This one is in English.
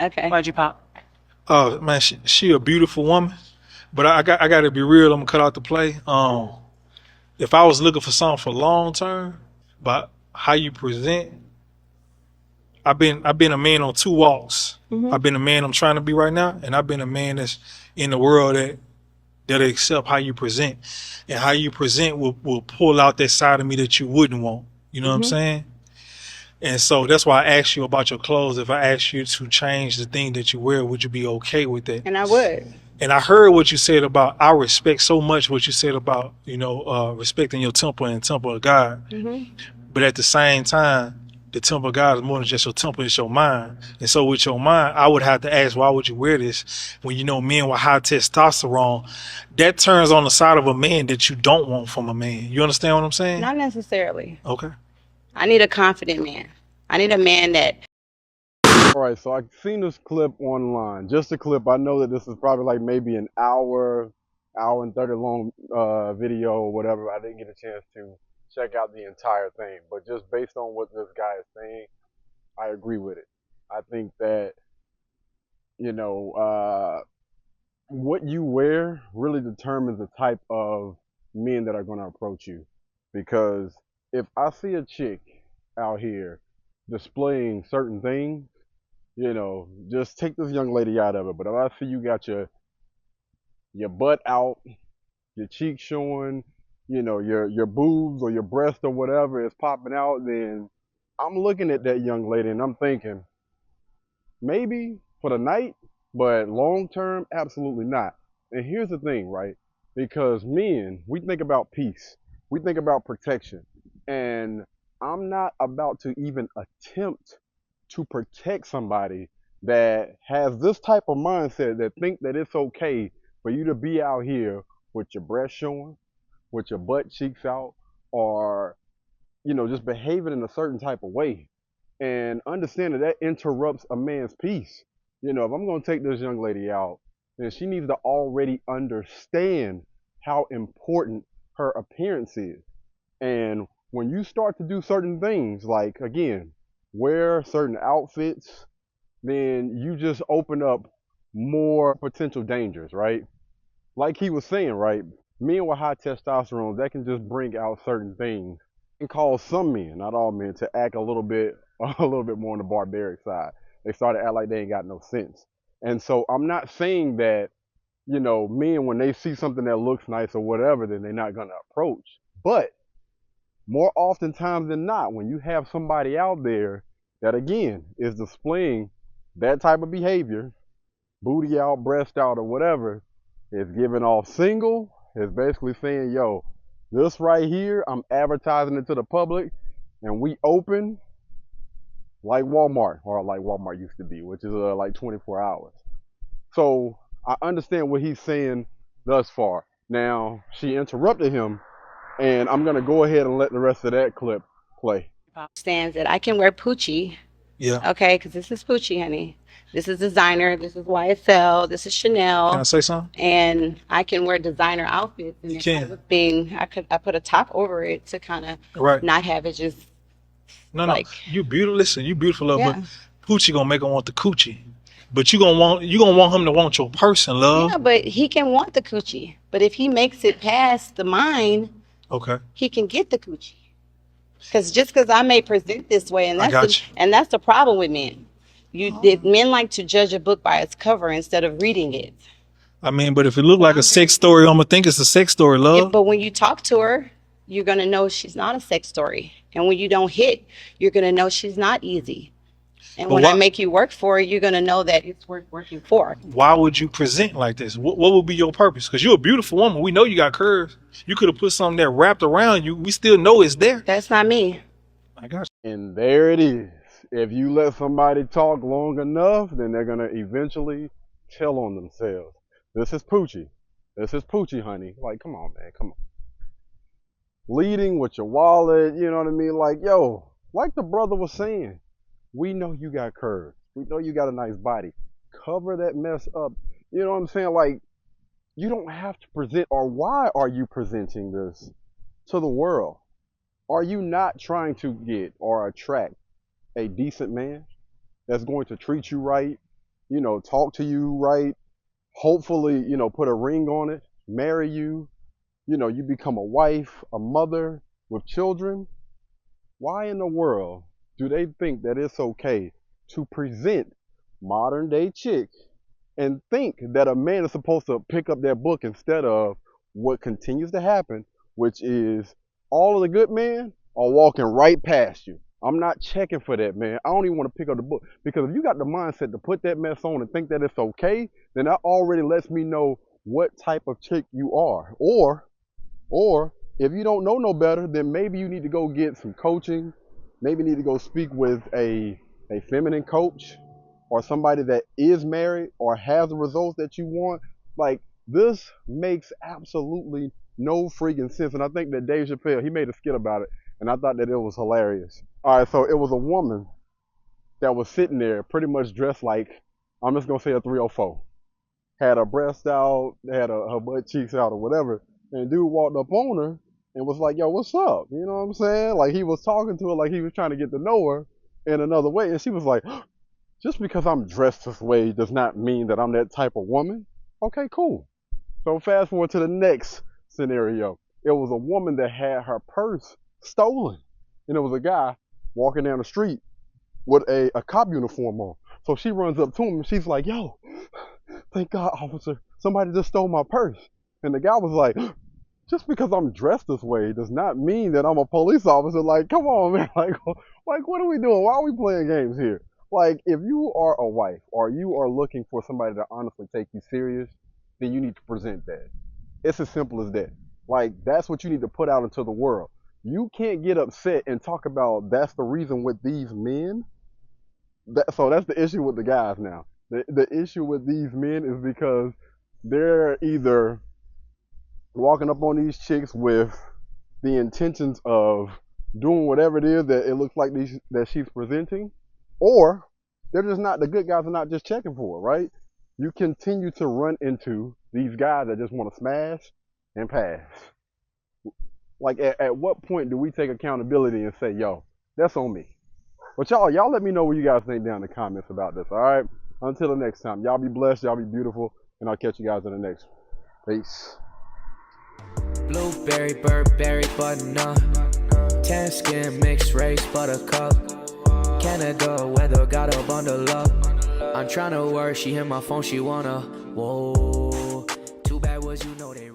Okay. Why'd you pop? Oh man, she a beautiful woman, but I got to be real. I'm gonna cut out the play. If I was looking for something for long term, but how you present, I've been a man on two walks. Hmm. I've been a man I'm trying to be right now, and I've been a man that's in the world that accept how you present, and how you present will pull out that side of me that you wouldn't want. You know what I'm Hmm. saying? And so that's why I asked you about your clothes. If I asked you to change the thing that you wear, would you be okay with that? And I would. And I heard what you said about, I respect so much what you said about, respecting your temple and temple of God. Hmm. But at the same time, the temple of God is more than just your temple, it's your mind. And so with your mind, I would have to ask, why would you wear this when you know men with high testosterone? That turns on the side of a man that you don't want from a man. You understand what I'm saying? Not necessarily. Okay. I need a confident man. I need a man that. All right, so I've seen this clip online. Just a clip. I know that this is probably like maybe an hour and 30 long video or whatever. I didn't get a chance to check out the entire thing, but just based on what this guy is saying, I agree with it. I think that, you know, what you wear really determines the type of men that are going to approach you. Because if I see a chick out here displaying certain things, just take this young lady out of it. But if I see you got your butt out, your cheeks showing, your boobs or your breast or whatever is popping out, then I'm looking at that young lady and I'm thinking, maybe for the night, but long term, absolutely not. And here's the thing, right? Because men, we think about peace, we think about protection, and I'm not about to even attempt to protect somebody that has this type of mindset that think that it's okay for you to be out here with your breast showing, with your butt cheeks out, or just behaving in a certain type of way. And understand that interrupts a man's peace. If I'm going to take this young lady out, then she needs to already understand how important her appearance is. And when you start to do certain things, like again, wear certain outfits, then you just open up more potential dangers, right? Like he was saying, right? Men with high testosterone, that can just bring out certain things and cause some men, not all men, to act a little bit a little bit more on the barbaric side. They start to act like they ain't got no sense. And so I'm not saying that, men when they see something that looks nice or whatever, then they're not gonna approach. But more oftentimes than not, when you have somebody out there that again is displaying that type of behavior, booty out, breast out, or whatever, is giving off single, is basically saying, yo, this right here, I'm advertising it to the public, and we open like Walmart, or like Walmart used to be, which is like 24 hours. So I understand what he's saying thus far. Now, she interrupted him, and I'm going to go ahead and let the rest of that clip play. Stands that I can wear Poochie, Yeah. okay, because this is Poochie, honey. This is designer. This is YSL. This is Can I Chanel, say something? and I can wear designer outfits. And You if I can. was being, I put a top over it to kind of Right. not have it just No. like, You beautiful. Listen, you beautiful, love, but yeah, Poochie gonna make her want the coochie. But you gonna want him to want your person, love. yeah. But he can want the coochie. But if he makes it past the mind, Okay. he can get the coochie. Because just because I may present this way, and I got you. that's the problem with men. Men like to judge a book by its cover instead of reading it. I mean, but if it look like a sex story, I'm gonna think it's a sex story, Yeah, love. but when you talk to her, you're gonna know she's not a sex story. And when you don't hit, you're gonna know she's not easy. And But when I why? make you work for it, you're gonna know that it's worth working for. Why would you present like this? What would be your purpose? Because you're a beautiful woman. We know you got curves. You could have put something that wrapped around you. We still know it's there. That's not me. I got And there it is. If you let somebody talk long enough, then they're going to eventually tell on themselves. This is Poochie. This is Poochie, honey. Like, come on, man. Come on. Leading with your wallet, you know what I mean? Like, yo, like the brother was saying, we know you got curves. We know you got a nice body. Cover that mess up. You know what I'm saying? Like, you don't have to present, or why are you presenting this to the world? Are you not trying to get or attract a decent man that's going to treat you right, talk to you right, hopefully, put a ring on it, marry you, you become a wife, a mother with children. Why in the world do they think that it's okay to present modern day chick and think that a man is supposed to pick up their book instead of what continues to happen, which is all of the good men are walking right past you. I'm not checking for that, man. I don't even want to pick up the book, because if you got the mindset to put that mess on and think that it's okay, then that already lets me know what type of chick you are. Or if you don't know no better, then maybe you need to go get some coaching. Maybe you need to go speak with a feminine coach or somebody that is married or has the results that you want. Like, this makes absolutely no freaking sense. And I think that Dave Chappelle, he made a skit about it, and I thought that it was hilarious. All right, so it was a woman that was sitting there pretty much dressed like, I'm just gonna say a 304. Had her breast out, had her butt cheeks out or whatever. And dude walked up on her and was like, yo, what's up? You know what I'm saying? Like, he was talking to her like he was trying to get to know her in another way. And she was like, just because I'm dressed this way does not mean that I'm that type of woman. Okay, cool. So fast forward to the next scenario. It was a woman that had her purse stolen. And it was a guy walking down the street with a cop uniform on. So she runs up to him and she's like, yo, thank God, officer, somebody just stole my purse. And the guy was like, just because I'm dressed this way does not mean that I'm a police officer. Like, come on, man. Like, what are we doing? Why are we playing games here? Like, if you are a wife or you are looking for somebody to honestly take you serious, then you need to present that. It's as simple as that. Like, that's what you need to put out into the world. You can't get upset and talk about that's the reason with these men. So that's the issue with the guys now. The issue with these men is because they're either walking up on these chicks with the intentions of doing whatever it is that it looks like that she's presenting, or they're just not, the good guys are not just checking for it, right? You continue to run into these guys that just want to smash and pass. Like, at what point do we take accountability and say, yo, that's on me? But y'all let me know what you guys think down in the comments about this, all right? Until the next time, y'all be blessed, y'all be beautiful, and I'll catch you guys in the next one. Peace. Blueberry, Burberry, butternut, tan skin, mixed race, buttercup, Canada weather, got a bundle up. I'm tryna work, she hit my phone, she wanna, whoa, too bad was you know they